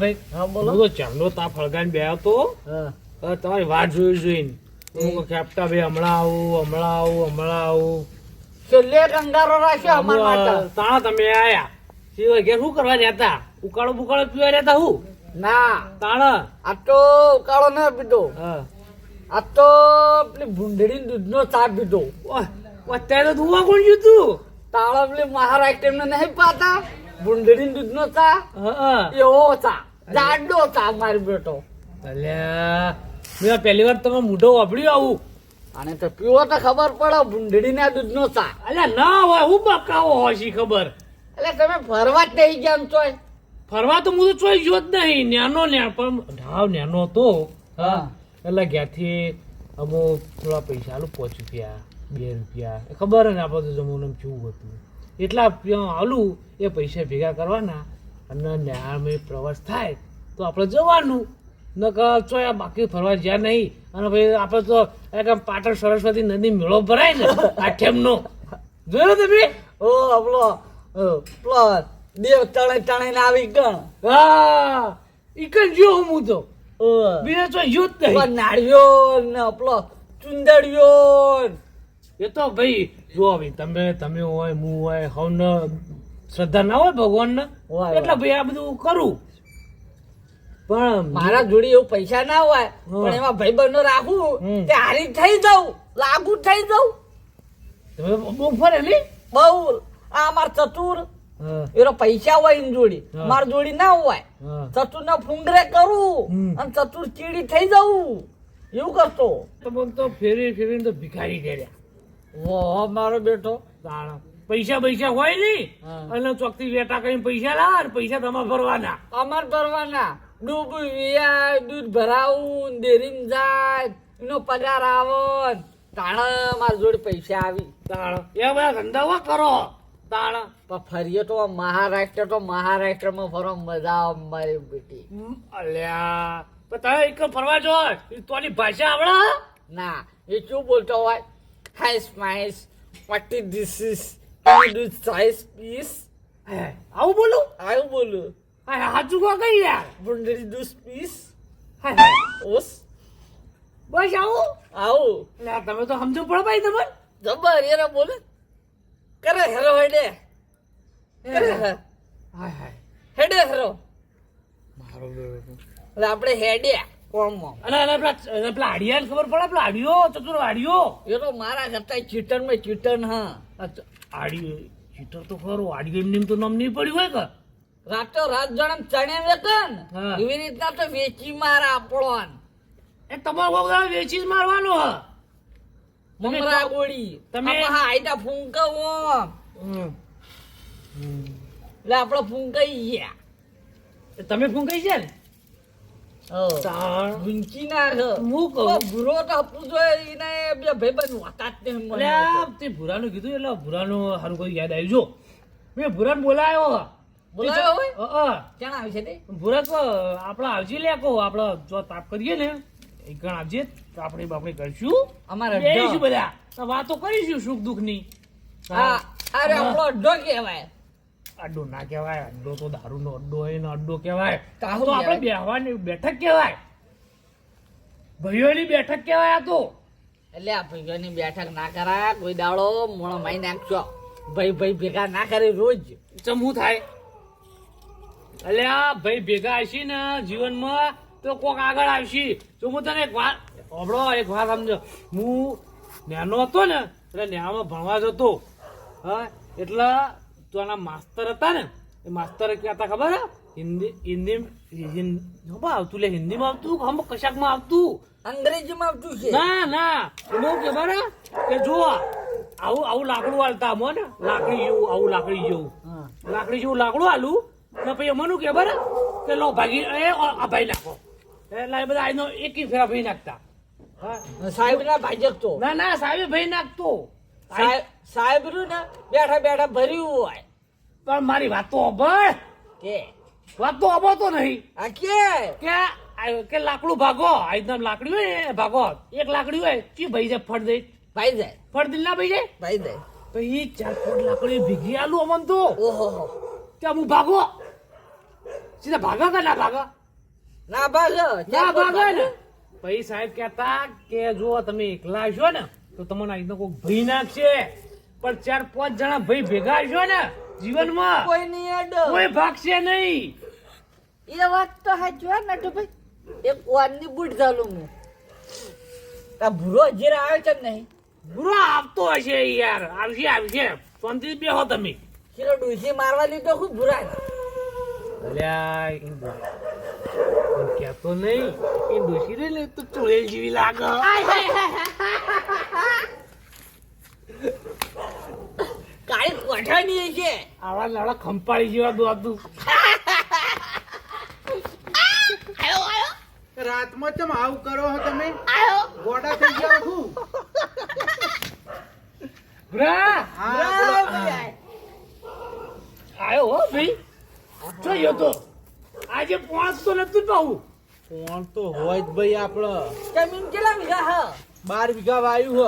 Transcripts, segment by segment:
ભીખા ભાઈ હા બોલો. હું તો ચાંદો તાપ હળગાઈને બે આવતો તમારી વાત જોઈને કેપ્ટા ભાઈ હમણાં આવું છેલ્લે કંગારો રાખ્યો અમાર માટે. તાણા તમે આયા સિવાય ઘેર શું કરવા રહેતા ઉકાળો બુકાળો પીવા રહેતા હું ના તાણા આ તો ઉકાળો ન પીધો, હા આ તો પેલી ભૂંડળી દૂધનો ચા પીધો. અત્યારે તો ધુવા કોણ ગયું તું તાળા પેલી મહારાષ્ટ્ર ને નહીં પાતા ભૂંડળી દૂધનો ચા, હા એવો ચા જાડો ચા મારી બેટો. અલ્યા મેં પહેલી વાર તમે મોઢો વાપર્યું આવું અને તો પીવો તો ખબર પડે ભૂંડળી ના દૂધનો ચા. અલ્યા ના હોય હું બકાવો હોય છે ખબર એટલે તમે ફરવા જ નહીં ગયા એમ ચોય. ફરવા તો હું તો ચોઈ ગયો જ નહીં નેનો પણ ઢાવ નેનો હતો હા એટલે ઘેરથી અમુક થોડા પૈસા આલું 5 રૂપિયા 2 રૂપિયા ખબર ને આપણે તો જમવાનું કેવું હતું એટલા આલું એ પૈસા ભેગા કરવાના અને નેહાળમાં પ્રવાસ થાય તો આપણે જવાનું નકર ચોય બાકી ફરવા જ્યાં નહીં અને ભાઈ આપણે તો એકદમ પાટણ સરસ્વતી નદી મેળો ભરાય ને આઠેમનો જોયો તમે ઓ આપણો પેલો દેવ તણે ને આવી ગણ. હા ઈકન જો હું તો બીજે તો યુદ્ધ નહીં નાળિયો ને પેલો ચુંદડિયો એ તો ભાઈ જો ભાઈ તમે હોય હું હોય હવને શ્રદ્ધા ના હોય ભગવાનને હોય. એટલે ભાઈ આ બધું કરું પણ મારા જોડે એવું પૈસા ના હોય પણ એમાં ભાઈ બંધો રાખું તે હારી થઈ જાઉં લાગુ થઈ જાઉં તમે બહુ ફરે નહીં બહુ. આ માર ચતુર એનો પૈસા હોય એની જોડી, હા. માર જોડી ના હોય. ચતુર ના ફુંગરે કરું અને ચતુર ચીડી થઈ જાઉં એવું કરતો. તો ફેરીને તો ભિખારી કર્યા વાહ મારો બેટો. તાણા પૈસા હોય નહીં હા. અને ચોકથી વેટા કરીને પૈસા લાવ અને પૈસા તમારે ભરવાના અમાર ભરવાના ડૂબ વિયા દૂધ ભરાવું ડેરીને જાય એનો પગાર આવો તાણા મારી જોડે પૈસા આવી. તાણા એ બધા ધંધા કરો તાણા પણ ફરીએ તો મહારાષ્ટ્રમાં ફરો મજા આવે મારી બેટી. અલ્યા પણ તમે એક ફરવા જો તોની ભાષા આવડે ના એ શું બોલતો હોય હાઈસ માઈસ what is this is do size piece આવું બોલું આવું બોલું. હાચું કો કઈ યાર બુંડરી દૂસ પીસ ઓસ બસ આવું આવું એટલે તમે તો સમજો પડે ભાઈ તમે જબર એરા બોલે કરે હેરો હેડે કરે હાય હેડે હેરો મારો એટલે આપણે હેડે કોમમાં. અને પેલા હાડિયા ખબર પડે પેલા હાડિયો ચતુર હાડિયો એ તો મારા કરતા ચીટનમાં ચીટન હા. હાડિયો ચીટર તો ખરો હાડિયો એમની તો નામ નહીં પડ્યું હોય કે રાતો રાત જણમ ચણે વેતન હા. એવી રીતના તો વેચી મારા આપણો એ તમારો બધા વેચી જ મારવાનો હ મમરા ગોળી તમે- તમે હા આઈટા ફૂંકાવો એટલે આપણે ફૂંકાઈ ગયા. તમે ફૂંકાઈ છે ને હા ગુંચી ના હું કહું ભૂરો તો આપવું જોઈએ એને બે ભાઈબંધ વાતા જ નહીં મને. અલ્યા, તે ભૂરાનું કીધું એટલે ભૂરાનું સારું કોઈ યાદ આવ્યું જો મેં ભૂરાને બોલાયો બોલાયો હોય? હા ક્યાં આવે છે તે ભૂરા તો આપડે આવજે લે કહો આપડે જો તાપ કરીએ ને એ ગણ આવજે તો આપણે બાપડે કરશું અમારે બેસીશું બધા તો વાતો કરીશું સુખ દુઃખ ની હા અરે આપણો અડ્ડો કહેવાય. અડ્ડો ના કહેવાય અડ્ડો તો દારૂ નો અડ્ડો હોય ને અડ્ડો કહેવાય કાહું તો આપણે બેહવાની બેઠક કહેવાય ભાઈઓની બેઠક કહેવાય આ તો એટલે આ ભાઈઓની બેઠક ના કરાય કોઈ દાડો મોણો માઈ નાખજો. ભાઈ ભેગા ના કરે રોજ. ચમવું થાય અલ્યા ભાઈ ભેગા આવશી ને જીવનમાં તો કોક આગળ આવશી તો હું તને એક વાત સમજો હું નેનો હતો ને એટલે નેહામાં ભણવા જતો હા એટલે તો એના માસ્તર હતા ને એ માસ્તર કહેતા ખબર હે હિન્દી આવતું લે હિન્દીમાં આવતું હમ કશાકમાં આવતું અંગ્રેજીમાં આવતું છે. ના એમાં ખબર હે કે જો આવું લાકડું હાલતા અમો ને લાકડી જેવું આવું લાકડી જેવું હા. લાકડી જેવું લાકડું હાલું ને પછી એમાંનું કે બરાબર કે લો ભાગી આ ભાઈ નાખો એટલે એ બધા આઈનો એક ફેરા ભાઈ નાખતા હા સાહેબ ના ભાજકતો ના સાહેબ ભાઈ નાખતો સાહેબ રહ્યું ને બેઠા બેઠા ભર્યું હોય પણ મારી વાત તો અભળ કે વાત તો અભળતો નહીં આ કે કે લાકડું ભાગો આ રીતના લાકડી હોય ને ભાગો એક લાકડી હોય ચી ભાઈ જાય ફળ દઈ ભાઈ જાય ફળ દિલ ના ભાઈ જાય ભાઈ જાય પછી 4 ફૂટ લાકડી ભીગી આલું અમન તો ઓહો ત્યાં હું ભાગો સીધા ભાગો કે ના ભાગો? ના ભાગ ના ભાગો ને. પછી સાહેબ કહેતા કે જો તમે એકલા છો ને તો તમને આ રીતનો કોઈ ભય નાખશે, પણ 4-5 જણા ભય ભેગા છો ને જીવનમાં કોઈ નહીં અડો કોઈ ભાગશે નહીં. એ વાત તો સાચી હે નટુભાઈ. એક વારની બૂટ ચાલું હું આ ભૂરો જીરા આવે છે કે નહીં? બુરો આવતો હશે યાર. આવશે શાંતિથી બેહો તમે. ચલો ડૂસી મારવા લીધો ખૂબ ભૂરા. અલ્યા કહેતો નહીં એ ડોસી રે ને તો ચુડેલ જેવી લાગે. કાળી કોઠાની છે. આવા લાડા ખંપાળી જેવા દોડતું. રાતમાં ચમ આવું કરો છો તમે? ગોડા થઈ ગયા છું. ભરા હા, બોલો. આયો હો ભાઈ. જોયો તો આજે પહોંચતો નતું પાવું. કોણ તો હોય જ ભાઈ આપડે જમીન કેટલા વીઘા હ? 12 વીઘા વાયુ હ.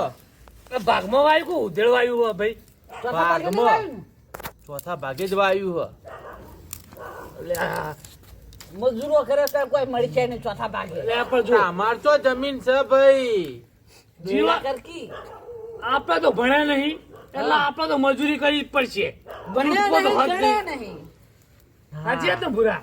ભાગમાં વાયુ કો ઉધેડ વાયુ હો ભાઈ. ચોથા ભાગે નહીં ભાગમાં. વાવ્યું ને? ચોથા ભાગે જ વાયુ હ. અલ્યા મજૂરો કરે તો કોઈ મળી છે નહીં ચોથા ભાગે. અલ્યા પણ જો અમાર તો જમીન છે ભાઈ. જીવા કરકી આપણે તો ભણ્યા નહીં એટલે આપણે તો મજૂરી કરવી જ પડશે. બન્યા લૂંટવો તો નહીં, હદ ગણ્યા નહીં. નહીં. સાચી વાત ને ભૂરા?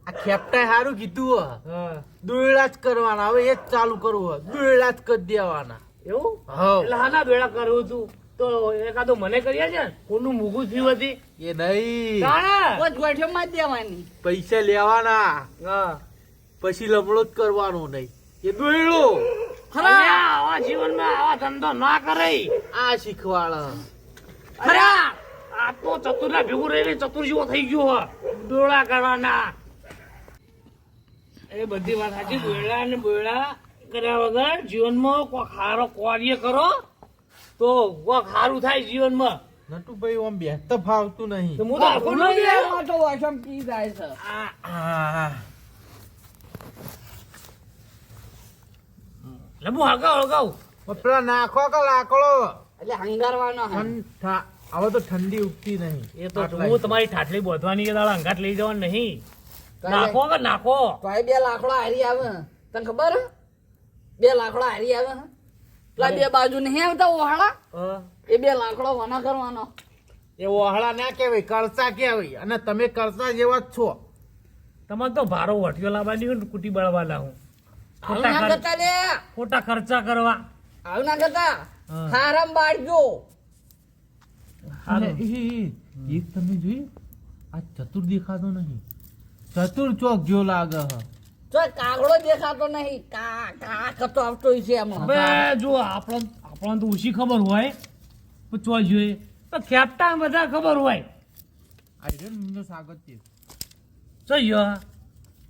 આ ખેપટાએ હારું કીધું હ. હા. દોયડા જ કરવાના. હવે એ જ ચાલુ કરવું હ. દોયડા જ કરી દેવાના. એવું હવ. એટલે હાના બેડા કરવું તું તો એકાદો મને કરી છે ને કોનું મૂગું થયું હતી એ નહીં. તાણા. પોચ ગોઠ્યો માં જ દેવાની. પૈસા લેવાના હા. પછી લમણો જ કરવાનો નહીં. એ દોયડો અલ્યા, આવા જીવનમાં આવા ધંધો ના કરે. આ શીખવાડ. ખરા આ તો ચતુરના ભેગું રહીને ચતુર જેવો થઈ ગયો હો. દોડા કરવાના એ બધી વાત સાચી. દોયડા ને બોયડા કર્યા વગર જીવનમાં કોઈ સારો કાર્ય કરો તો કોઈ સારું થાય જીવનમાં. નટુભાઈ આમ બેસતા ફાવતું નહીં. તો હું તો આખો નહીં બેહો. એમાં તો વાસમ પી જાય છે. આ એટલે હું હળગાવ પેલા નાખો કે લાકડો એટલે હંગારવાનો હે. હવે તો ઠંડી ઉગતી નહીં. એ તો હું તમારી ઠાઠલી બોધવાની કે દાડા અંગાટ લઈ જવાનું નહીં. નાખો કે નાખો. તોય 2 લાકડા હારી આવે તને ખબર હે? 2 લાકડા હારી આવે હે? પેલા 2 બાજુ નહીં આવતા ઓહાળા એ 2 લાકડો વના કરવાનો. એ ઓહળા ના કહેવાય, કરચા કહેવાય. અને તમે કરચા જેવા જ છો. તમારે તો ભારો વઠિયો લાવવાની હોય ને કુટી બળવાના હું. આવું ના કરતા લે, ખોટા ખર્ચા કરવા. આવું ના કરતા. હા. હારામ બાળજો. હારું. એક તમે જોયું આ ચતુર દેખાતો નહીં. ચતુર ચોક જો લાગે હ. તો કાગડો દેખાતો નહીં. કા કા કરતો આવતો હોય છે એમાં. હવે જો આપણને તો ઓછી ખબર હોય પૂછવા જોઈએ તો કેપ્ટન બધા ખબર હોય. આઈરન નો સ્વાગત છે. જોઈએ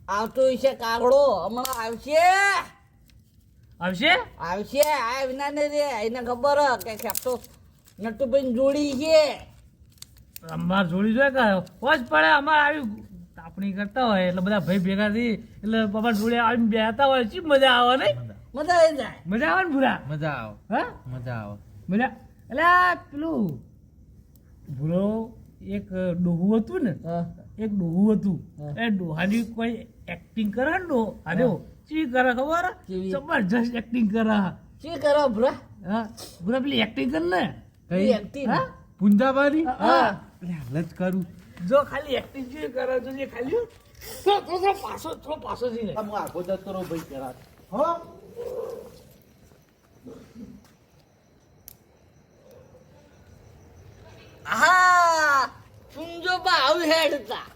આવતો હોય છે કાગડો. હમણાં આવશે આવશે. આવશે. આ વિના ને રે એને ખબર હે કે ખેપતો નટુભાઈ જોડી છે. અમાર જોડી જોઈએ કે હોજ પડે અમારે આવી તાપણી કરતા હોય એટલે બધા ભાઈ ભેગા થઈ એટલે બાબા જોડે આવીને બેહતા હોય ચી મજા આવે નહીં. મજા આવી જાય. મજા આવે ને ભૂરા? મજા આવે. હા મજા આવે. મજા એટલે આ પેલું ભૂરો એક ડોહું હતું ને એક ડોહું હતું એ ડોહાની કોઈ એક્ટિંગ કરે ને અરે ચી કરે ખબર કેવી? જબરજસ્ત એક્ટિંગ કરે. શું કરો ભ્રા? હા ભૂરા પેલી એક્ટિંગ કર ને કઈ એક્ટિંગ. હા પુંજાબારી હા. એટલે હાલ જ કરું. જો ખાલી એક્ટિંગ જે કરે તો જે ખાલી થોડો પાછો જઈને હું આગો જતો રહું ભાઈ જરા. હો હા સુંજો બા આવું હેડતા.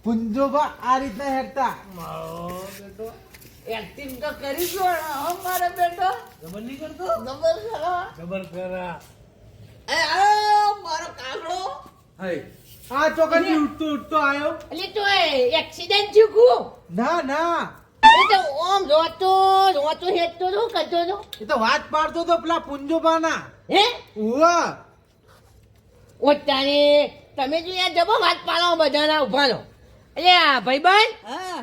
પુંજોબા આ રીતના હેડતા. મારો બેટો એક્ટિંગ તો કરી જો હો મારો બેટો. જબર નહીં કરતો. જબર કરો. જબર કરા. એ આ મારો કાગડો. હઈ આ ચોકડી ઉઠતો આયો. એટલે તો એક્સિડન્ટ થયું કુ ના ના એ તો ઓમ રોતો હેઠતો શું કરતો હતો એ તો વાત પાડતો તો પેલા પુંજોબાના. હે ઉવા ઓ તારે તમે જો યાર જબો વાત પાડો બધાના ઉભા રહો એટલે આ ભાઈબંધ હા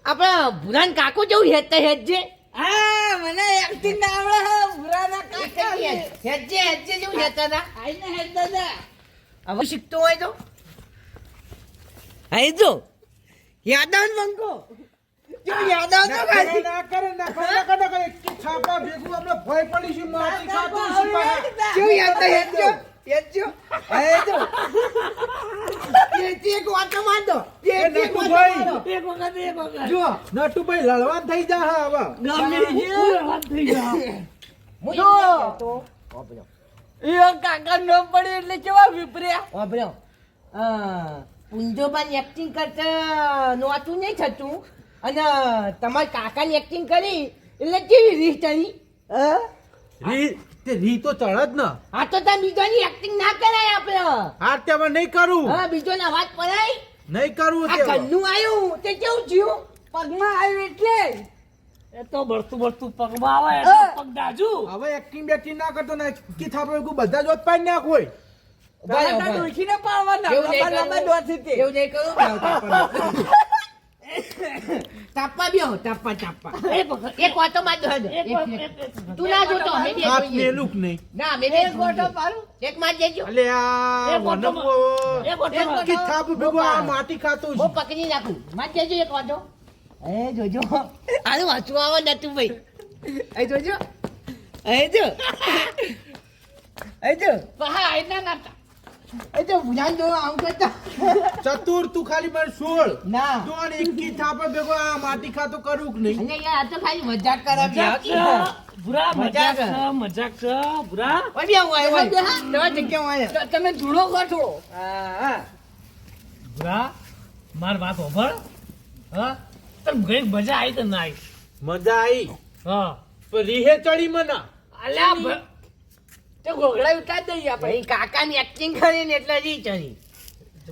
આપણા ભુરાન કાકો જેવું હેઠતા હેઠજે હા મને એક્ટિંગ ના આવડે હે ભૂરાના કાકા છે. હેઠજે જેવું હેઠતા હતા આઈને હેડતા હતા. હવે શીખતો હોય તો અહીં જો યાદવ ને બંકો જો યાદવ તો ખાલી ના કરે કે છાપા ભેગું આપણે ભય પડી છે માટી ખાતું છે પાછા. જો યાદવ હેજો એક વાતો મારતો એ નટુભાઈ. એક વખત જો નટુભાઈ લડવાન થઈ જા હા હવે ગમે એ વાત થઈ જાય. જો એ કાકા ન પડે એટલે કેવા વિપર્યા ઓબરો પુંજોબાની એક્ટિંગ કરતા નોતું નહીં થતું અને તમારા કાકાની એક્ટિંગ કરી એટલે કેવી રીત કરી રી તો ચડ જ ને. આ તો તમે બીજોની એક્ટિંગ ના કરાય આપણે હા તેમાં નહીં કરું હા બીજોના અવાજ પડાય નહીં કરવું આ તે ઘરનું આવ્યું તે કેવું થયું પગમાં આવ્યું એટલે એ તો બળતું પગમાં આવે એટલે પગ દાજુ. હવે એક્ટિંગ બેક્ટિંગ ના કરતો ને કે થાપડે બધા જોત પાડી નાખ હોય. તારા ડોશીને પાડવાના એવું નહીં લંબા કરું. દોડથી તે. એવું નહીં કરું તાપા બેહો તાપા એક વાતો માં દો તું ના જોતો અમે બે હાથ જોઈએ. મેલું નહીં. ના અમે બે એક ગોટો જોઈએ. પાડું એક માં દેજો અલે આ એક વાતો વનમો એક વખત કે થાપ ભેગું આ માટી ખાતું હું છે. પકડી નાખું માં દેજો એક વાતો એ જોજો આનું વાંચું આવે નતું ભાઈ એ જોજો એ જો હા એના નાતા એ જો ભુજાન જો આમ કરતા ચતુર તું ખાલી મને છોડ ના તો આને એક કી થાપે ભેગો આ માટી ખાતું કરું કે નહીં. અને યાર આ તો ખાલી મજાક કરાવી મજાક છે. ભૂરા મજાક છે, મજાક છે, ભૂરા. ઓય બે હું આવ્યો તો જગ્યા હું આવ્યો તમે ધૂળો ગોઠવો હા ભૂરા, માર વાત હોભળ. હા તને ઘણી મજા આવી કે ના આવી? મજા આવી હા પણ રીહે ચડી મને. અલ્યા ભ- તે ઘોઘડા ઉતાર દઈએ આપણે ભાઈ કાકાની એક્ટિંગ કરીને એટલે રી ચડી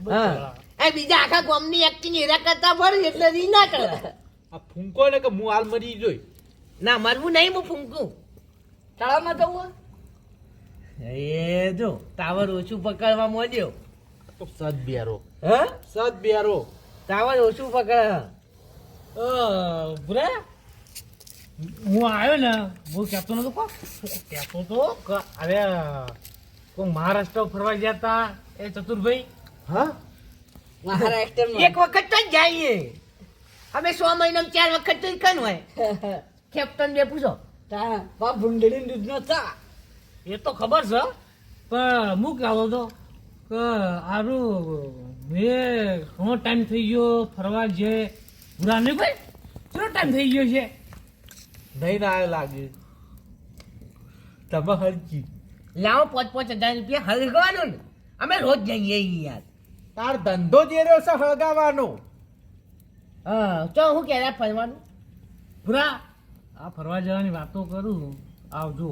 હા એ બીજા આખા ગામની એક્ટિંગ એરા કરતા ભર એટલે રી ના ચડે આ ફૂંકો ને કે હું હાલ મરી જોઈ. ના મરવું નહીં હું ફૂંકું તળાવમાં જવું એ જો ટાવર ઓછું પકડવા મોડ્યો તો સદ બેરો હા સદ બેરો. ટાવર ઓછું પકડ ભૂરા, હું આવ્યો ને હું કહેતો નતો કહેતો તો કે અરે કોઈ મહારાષ્ટ્ર ફરવા ગયા તા એ ચતુરભાઈ. હા મહારાષ્ટ્રમાં એક વખત તો જ જઈએ અમે 100 મહિનામાં 4 વખત તો કન હોય કેપ્ટન બે પૂછો તા બા ભૂંડળી દૂધનો ચા એ તો ખબર છે પણ હું કહેતો હતો કે આરું મેં ઘણો ટાઈમ થઈ ગયો ફરવા જે ભૂરા નહીં ભાઈ કેટલો ટાઈમ થઈ ગયો છે? નહીં ના લાગે તમે હરજી લાવો 5,000 રૂપિયા હલગવાનું ને અમે રોજ જઈએ ઈ યાર તાર ધંધો જે રહ્યો છે હળગાવાનો. હા તો હું ક્યારે ફરવાનું ભૂરા, આ ફરવા જવાની વાતો કરું આવજો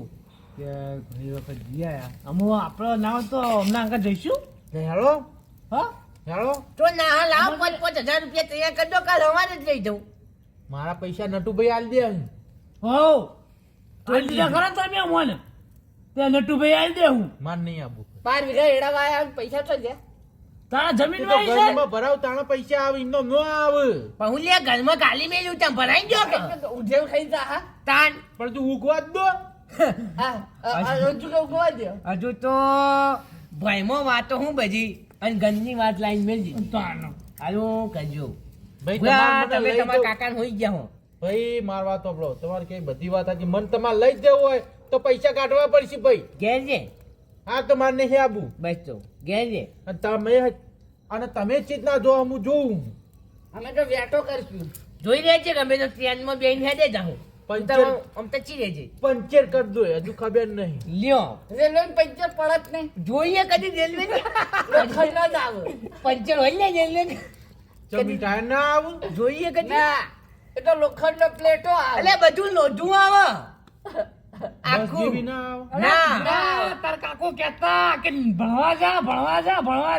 કે ઘણી વખત જઈ આયા. અમો આપણે ના હોય તો હમણાં આગળ જઈશું. હેળો હા હેળો તો ના લાવો 5,000 રૂપિયા તૈયાર કરજો કાલ સવારે જ લઈ જાઉં મારા પૈસા નટુભાઈ આલ દે અહીં. હો તો લીધા ખરા તમે મને તે નટુભાઈ આવી દે હું માર નહીં આવું. 5 વીઘા એડા વાયા પૈસા તો છે તારા એ જમીન તો વાળી છે? ઘરમાં ભરાવ તાણા પૈસા આવે એમનો ન આવે. પણ હું લે ઘરમાં ગાલી મેલ્યું ત્યાં ભરાઈ ગયો કે ઉધેવ ખાઈ જા હા તાન પણ તું ઉગવા જ દો. રોજુ કેવું ગોવા દે હજુ તો ભાઈમાં વાતો હું બધી અને ગંદની વાત લાઈન મેળજી તાનો. હાલો કરજો ભાઈ ભુરા, તમારે મને તમે લઈ તમારા જાઓ. કાકાને હોઈ ગયા હો ભાઈ માર વાત સાંભળો. તમારે કઈ બધી વાત હતી મન તમારે લઈ જ જવું હોય તો પૈસા કાઢવા પડશે ભાઈ. ઘેર જે હા તો મારે નહીં આવું. બસ તો ઘેર જે અને તમે ચીજ ના જો હું જોઉં. અમે તો વેટો કરશું જોઈ રહ્યા છે કે અમે તો ટ્રેનમાં બેન હેડે જાઉં પંચર આમ તો ચી રહેજે પંચર કરી દો હજુ ખબર નહીં. લ્યો રેલવે પંચર પડત નહીં જોઈએ કદી રેલવે લોખંડ ના જ આવે પંચર હોય ને રેલવે જમીન ટાયર ના આવું. જોઈએ કદી ના એ તો લોખંડ નો પ્લેટો આવે એટલે બધું લોઢું આવે બસ જેવી ના આવે. ના ના, તાર કાકો કહેતા કે ભણવા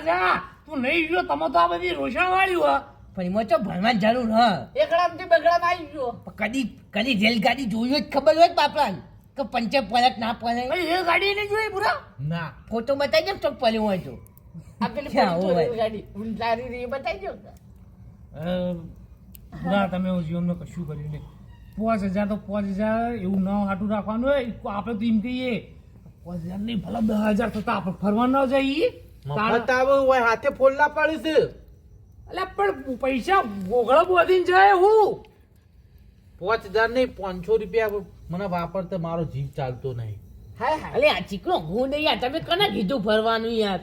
જા તું નહીં ગયો તમે તો આ બધી રોષણ વાળી હો. પણ એમાં તો ભણવાની જરૂર હ એકડામથી બગડામાં આવી ગયો કદી કદી રેલગાડી જોયું જ ખબર હોય બાપરાને કે પંચર પરત ના પડે ભાઈ, એ ગાડી નહીં જોઈ પૂરા. ના ફોટો બતાવી દે તો પડ્યું હોય તો આ પેલી ક્યાં પંચર હોય? ગાડી ઊંચારી રહી બતાવી દો પૂરા તમે જીવનમાં કશું કર્યું નહીં. 5,000 તો 5,000 એવું ન હાટું રાખવાનું હોય. આપણે તો એમ કહીએ 5,000 નહીં ભલે 10,000 થતા આપણે ફરવા ન જઈએ. મફત આવે હોય હાથે ફોલ્લા પાડી છે. અલ્યા પણ પૈસા ગોગળો બોધીને જાય હું 5,000 નહીં 500 રૂપિયા મને વાપરતો મારો જીવ ચાલતો નહીં. હાય હાય અલે આ ચીકણો હું નહીં યાર તમે કોને કીધું ફરવાનું યાર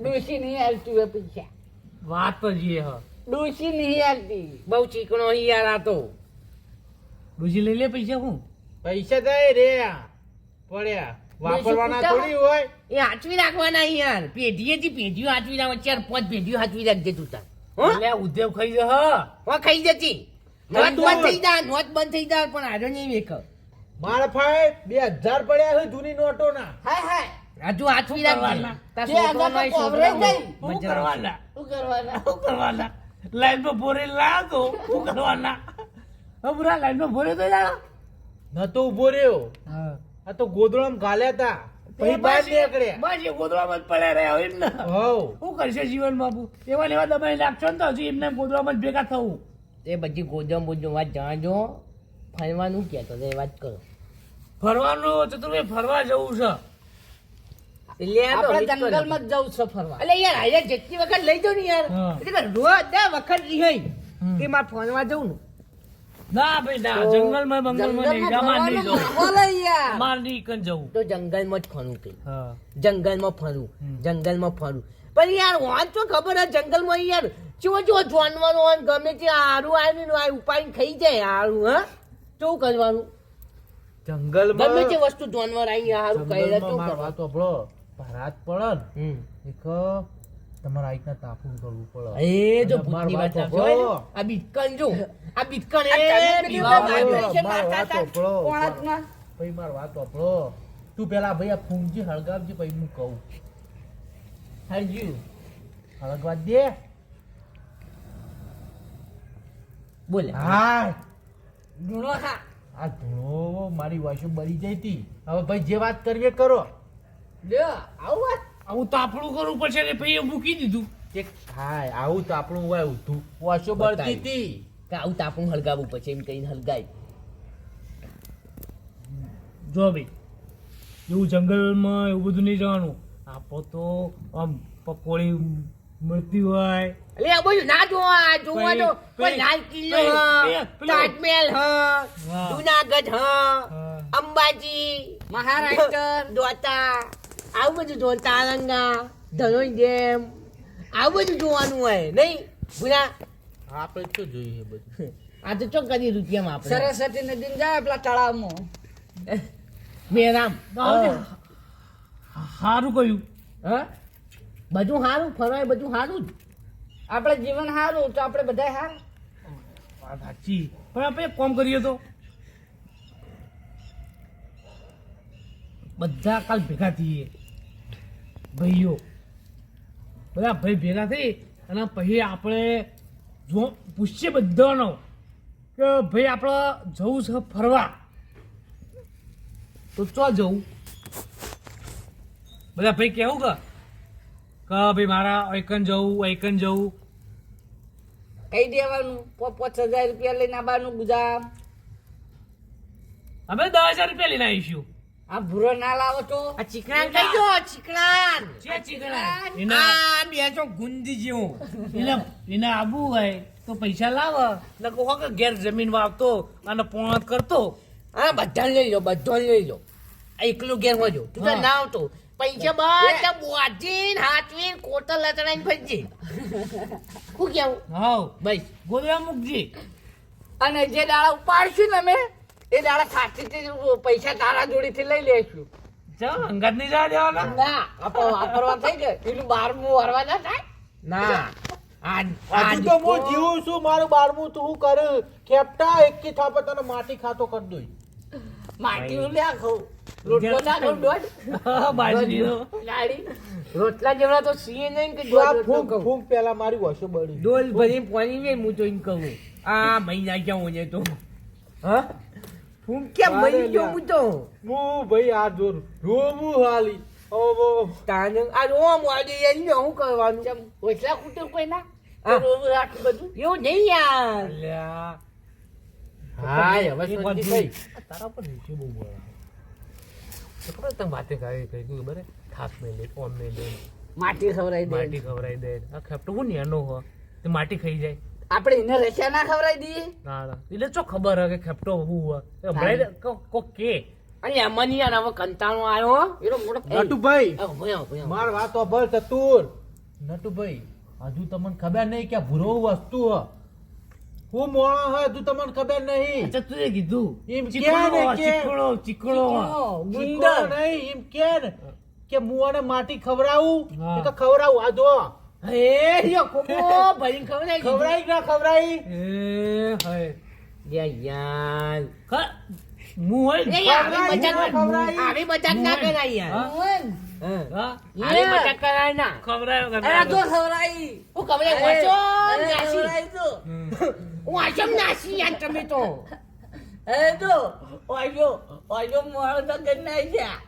ડોશી નહીં હાલતું એ પૈસા વાત તો જઈએ હ ડોશી નહીં હાલતી બહુ ચીકણો યાર આ તો ડોશી લઈ લે પૈસા હું પૈસા જાય રે પડ્યા વાપરવાના થોડી હોય. એ હાચવી રાખવાના યાર પેઢીએથી પેઢીઓ હાચવી રાખવા 4-5 પેઢીઓ હાચવી રાખજે તું તાર અલ્યા ઉદ્યોગ ખાઈ જ હ ખાઈ જતી નોટ બંધ થઈ જાય નોટ બંધ થઈ જાય પણ આજો નહીં વેખ મારા ભાઈ 2,000 પડ્યા છે જૂની નોટો ના. હાય હાય હજુ હાચવી રાખજે તાર જે આગળ છોકરો તો માય કોવરાઈ શું કરવાના શું કરવાના શું કરવાના લાઈનમાં ભોરે લાગો શું કરવાના હમરા લાઈનમાં ભોરે તો જા નતો ઉભો રહ્યો આ તો ગોદડામાં ઘાલ્યા તા પછી બહાર નીકળ્યા. બસ એ ગોદડામાં જ પડ્યા રહ્યા એમ ને હોવ શું કરશે જીવનમાં બાપુ એવા ને એવા દબાઈ નાખશો ને તો હજી એમને ગોદડામાં જ ભેગા થવું તે બધી ગોજમ બોજમ વાત જાણજો ફરવાનું કહેતો તો એ વાત કરો ફરવાનું ચતુરભાઈ ફરવા જવું છે એટલે આ તો આપણે રીત કરો. જંગલમાં જ જવું છે ફરવા અલે યાર આયા જેટલી વખત લઈ જાઉં ને યાર હા. એટલે કે રોજ દર વખત રિહાઈ કે મારે ફોનમાં જવું ને ના ભાઈ ના જંગલમાં બંગલમાં નહીં અમાર નહીં જવું બોલે યાર અમાર નહીં કન જવું તો જંગલમાં જ ફરું કઈ હા જંગલમાં ફરું જંગલમાં ફરું પણ યાર વાંચ તો ખબર હે જંગલમાં યાર ચો જાનવરો હોય ને ગમે તે હારું આવીને આ ઉપાડીને ખાઈ જાય હારું હા શું કરવાનું ગમે જંગલમાં તે વસ્તુ જાનવર આવી હારું કઈડે તો જંગલમાં માર વાત સાંભળો ભરાત પડે ને હમ એક તમારે આ રીતના તાપું કરવું પડે. એ જો અને ભૂતની માર વાત વાત આવશે હોય ને, સાંભળો. આ બીટકણ જો આ બીટકણ આ એ તમે પેલી પીવા વાત માંગે. આવી. માર વાત સાંભળો. કોણાકમાં ભાઈ માર વાત સાંભળો. તું પેલા ભાઈ આ ફૂંકજી હળગાવજે પછી હું કહું. હરજુ હળગવા દે. બોલે હા ધૂણો ખા આ ધૂળો મારી વાસો બળી જઈ હતી. હવે ભાઈ જે વાત કરવી એ કરો. લ્યો આવું વાત આવું તાપણું કરવું પડશે ને ભાઈ એ મૂકી દીધું કે હાય આવું તો આપણું હોય ઊંધું. વાસો બળતી હતી. કે આવું તાપું હળગાવવું પછી એમ કહીને હળગાય જો ભાઈ એવું જંગલમાં એવું બધું નહીં જવાનું આપો તો આમ પકોડી મળતી હોય એટલે આ બધું ના જોવા તો કોઈ લાલ કિલ્લો હ તાજમહેલ હ હા. જુનાગઢ હ હા. અંબાજી મહારાષ્ટ્ર દોતા આવું બધું જો તારંગા ધનોઈ ડેમ આવું બધું જોવાનું હોય નહીં ગુના આપણે શું જોઈએ બધું. આ તો ચો કરી રૂપિયામાં આપણે સરસ્વતી નદી જાય પેલા તળાવમાં મેરામ સારું કહ્યું હ બધું સારું ફરવાય બધું સારું જ આપણે જીવન સારું તો આપણે બધા સારું વાત સાચી પણ આપણે એક કામ કરીએ તો બધા કાલ ભેગા થઈએ ભાઈઓ બધા ભાઈ ભેગા થઈ અને પછી આપણે જો પૂછીએ બધાનો કે ભાઈ આપણે જવું છે ફરવા તો ચો જવું બધા ભાઈ કેવું કે ભાઈ મારા એકન જવું કહી દેવાનું 5,000 રૂપિયા લઈને આવવાનું ગુદામ અમે 10,000 રૂપિયા લઈને આવીશું આ ભૂરો ના લાવો તો આ ચીકણાન કઈ જો ચીકણાન છે ચીકણા એના આ બે તો ગુંદી જેવું એને આબુ હોય તો પૈસા લાવે ને કહો કે ઘેર જમીન વાવતો અને પોણત કરતો હા બધાને લઈ લો બધાને લઈ લો આ એકલું ઘેર હોજો તું તો હા. ના આવતો પૈસા બધા બોજીને હાથવીને કોતર લતડાઈને ફરજે શું કેવું હાવ બસ ગોદડા મૂકજી અને જે દાડા ઉપાડશું ને અમે એ દાડા સાચી પૈસા તારા જોડેથી લઈ લેશું ચાલ અંગાત નહીં જવા દેવાના ના આપણે વાપરવા થઈ જાય પેલું 12મું વરવા ના થાય ના હજુ તો હું જીવું છું. મારું 12મું તું શું કરું ખેપટા એકી થાપે તને માટી ખાતો કરી દઉં. માટી લ્યા ખાઉં રોટલો ના ખાઉં દોઢ બાજરીનો લાડી રોટલા જેવડા તો સીએ નહીં કે તું આ દોઢ ફૂંક રોટલો કહું. ફૂંક પેલા મારી વાસો બળી. ડોલ ભરી પાણી વે હું તો એમ કહું આ મહિના ક્યાં હોજે તો હા હું કેમ વારે મરી ગયો લ્યા. હું તો હું ભાઈ આ જોર રોવું હાલી. ઓ તાને આ રોમ વાળી એની હું કરવાનું ચમ ઓછલા કુટુંબ કોઈ ના હા. રોવું રાખી બધું એવું નહીં યાર અલ્યા હાય હવે એક વાત શાંતિ જોઈ. થઈ. તારા પર નીચે બહુ બોલે તો ખબર તને વાતે કરી ખબર હે? થાક મેં લે ઓમ મેં લે માટી ખવડાવી દે માટી ખવડાવી દે આ ખેપટો હું નેનો હો તે માટી ખાઈ જાય. આપણે એને રસ્યા ના ખવડાવી દઈએ. ના ના એટલે ચો ખબર હે કે ખેપટો હું હોય હમણાં કોક કે અને એમાં નહીં યાર હવે કંટાળો આવ્યો હો. એનો મોટો નટુભાઈ આવો, ભાઈ આવો, ભાઈ આવો. માર વાત સાંભળ ચતુર. નટુભાઈ હજુ તમને ખબર નહીં કે આ ભૂરો વસ્તુ હ હું મોણો હ હજુ તમને ખબર નહીં અચ્છા તું એ કીધું એમ કે ચીકણો ને કે ચીકણો ચીકણો ગુંદર નહીં એમ કે ને કે મુવાને માટી ખવડાવું હા. કે ખવડાવું આ જો હે યો કોકો ભરીને ખવડાવી દીધું. ખવડાઈ કે ના ખવડાઈ એ હય યાર હું હોય એ ને આવી મજાક ખવડાવી. આવી મજાક ના કરાય યાર હા? હા. હા આવી મજાક કરાય ના ખવડાયો કે અરે ના? તો ખવડાવી. હું ખવડાય વાંચો નાસી ખવડાવી તો. હું આશમ નાસી યાર તમે તો એ તો ઓજો મોહર તો કરી નાખ્યા.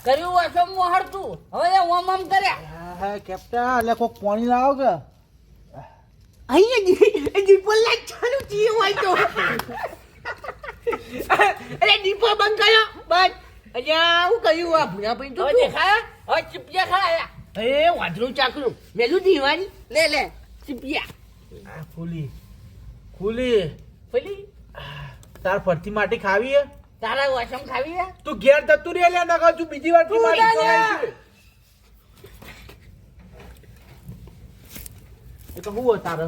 કર્યું ઓછો મોહર તું હવે એ ઓમ ઓમ કર્યા. હા કેપ્ટન એટલે કોક પાણી લાવો કે અહીંયા દીપો લાઈટ ચાલુ થી હોય તો અરે દીપો બંધ કર્યો બંધ અલ્યા હું કહ્યું આ ભૂણા પડી તો હવે દેખાયા હવે ચીપિયા ખાયા. એ વાંદરું ચાકરું મેલું દીવાની લે લે ચીપિયા. આ ફૂલી પેલી તાર ફરતી માટી ખાવી હે તારા વાસમ ખાવી હે? તું ઘેર જતું રે લે નકર તું બીજી વાર તું માટી લે લે. ખવડાવી છે. એ તો હું હોય તારે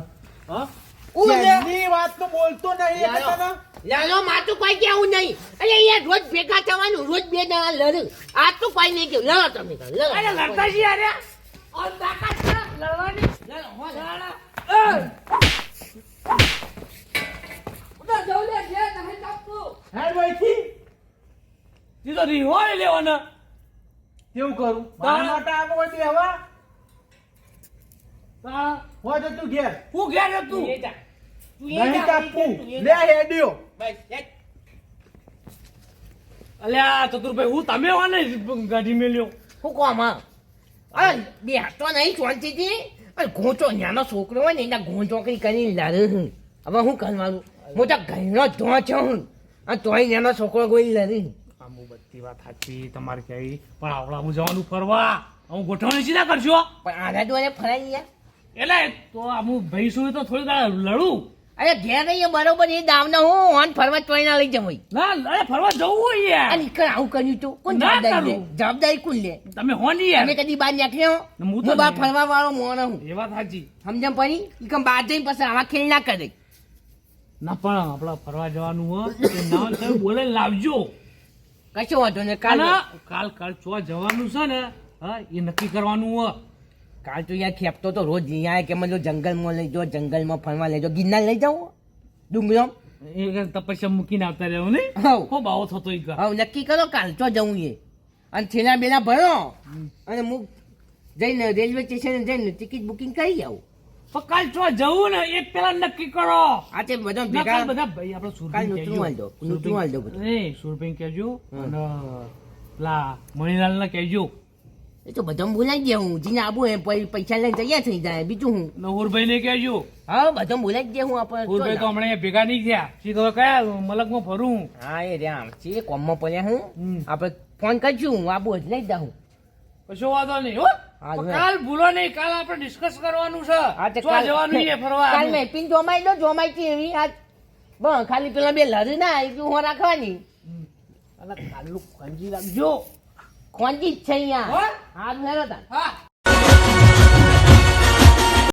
હા હું લે. એની વાત તો બોલતો નહીં એટલે યારો. તને લાલો માતું કોઈ કેવું નહીં અરે યાર રોજ ભેગા થવાનું રોજ બે જણા લડ આ તો કોઈ નહીં કેવું લડો તમે તો, લડો અરે લડતા છીએ અરે ઓર તાકાત છે લડવાની. લડો, હો, લડો. ઉધર જવું લે જે નહીં કાપતું. હેડ ભાઈથી તી તો રીહોય લેવાના કેવું કરું મારા માટે આવો હોય બેહવા તારા હોય તો તું ઘેર હું ઘેર હતું તું એ જા. તું એ નહીં જા, કાપવું તું એ લે જા. હેડ્યો બસ, હેડ. અલ્યા ચતુરભાઈ હું તમે વાને ગાડી મેલ્યો શું કહો આમાં? અરે બેઠો નહીં શાંતિથી અરે ઘોંચો નાનો છોકરો હોય ને એના ઘોંચોકરી કરીને લારે હું હવે શું કરવાનું મોટા ઘરનો ધો છો હું અને તોય નાનો છોકરો કોઈ લડે આમ બધી વાત સાચી તમારે કઈ પણ આવડા જવાનું ફરવા હું ગોઠવણી સીધા કરશો પણ આના દ્વારા ફરાઈ ગયા એટલે તો આમ ભાઈ શું તો થોડી દાડા લડું અરે ઘેર રહીએ બરોબર એ દાવના હું ઓન ફરવા તોય ના લઈ જવાય ના અરે ફરવા જવું હોય યાર અને ઈકર આવું કર્યું તો કોણ ના જવાબદારી લે કરું. જવાબદારી કોણ લે તમે હો નહીં યાર તમે કદી બહાર નીકળ્યો હું તો હું બહાર નહીં. ફરવા વાળો મોણો હું એ વાત સાચી સમજણ પડી ઈકમ બહાર જઈને પછી આવા ખેલ ના કરે ના પણ આપડા ફરવા જવાનું હોય એ ના તમે બોલે લાવજો કશો વાંધો ને કાલ કાલ કાલ ચો જવાનું છે ને હા એ નક્કી કરવાનું હોય કાલ તો યાર ખેપતો તો રોજ અહીંયા કે મને જંગલમાં લઈ જાઓ જંગલમાં ફરવા લઈ જાઓ ગિરનાર લઈ જાઓ ડુંગરો એ તપસ્યા મૂકીને આવતા રહેવું ને હવ ખૂબ આવો થતો ઈ ઘર. હવે નક્કી કરો કાલ ચો જવું એ અને થેલા બેલા ભરો અને હું જઈને રેલવે સ્ટેશન જઈને ટિકિટ બુકિંગ કરી આવું પણ કાલ ચો જવું ને એ પેલા નક્કી કરો આ તે બધા ના, કાલ ભેગા બધા ભાઈ આપણે કાલ સુરભી નૂતરું હાલ દો નૂતરું હાલ દો બધું એ સુરભી કહેજો હમ. અને પેલા મણિલાલ ને કહેજો એ તો બધા બોલાઈ ગયા હું જીને આબુ એ પૈસા લઈને તૈયાર થઈ જાય બીજું હું ને ઉરભાઈ ને કહેજો હા બધા બોલાઈ ગયા હું આપણે ઉરભાઈ તો હમણાં અહીંયા ભેગા નહીં થયા શી ખબર કયા મલકમાં ફરું હા એ રહ્યા છે કોમમાં પડ્યા હું હમ. આપણે ફોન કરશું હું આબુ જ લઈ જાઉં કશો વાંધો નહીં હો હા, પણ જો. કાલ ભૂલો નહીં કાલ આપણે ડિસ્કસ કરવાનું છે હા તે ચો જવાનું છે ફરવા કાલ મેં પિન જોમાઈ દો જોમાઈ છે એવી આ બસ ખાલી પેલા બે લડી ના એટલું હું રાખવાની અને કાલનું ખંજી રાખજો ખોંજી જ છે અહીંયા હો? હા મેળો તા હા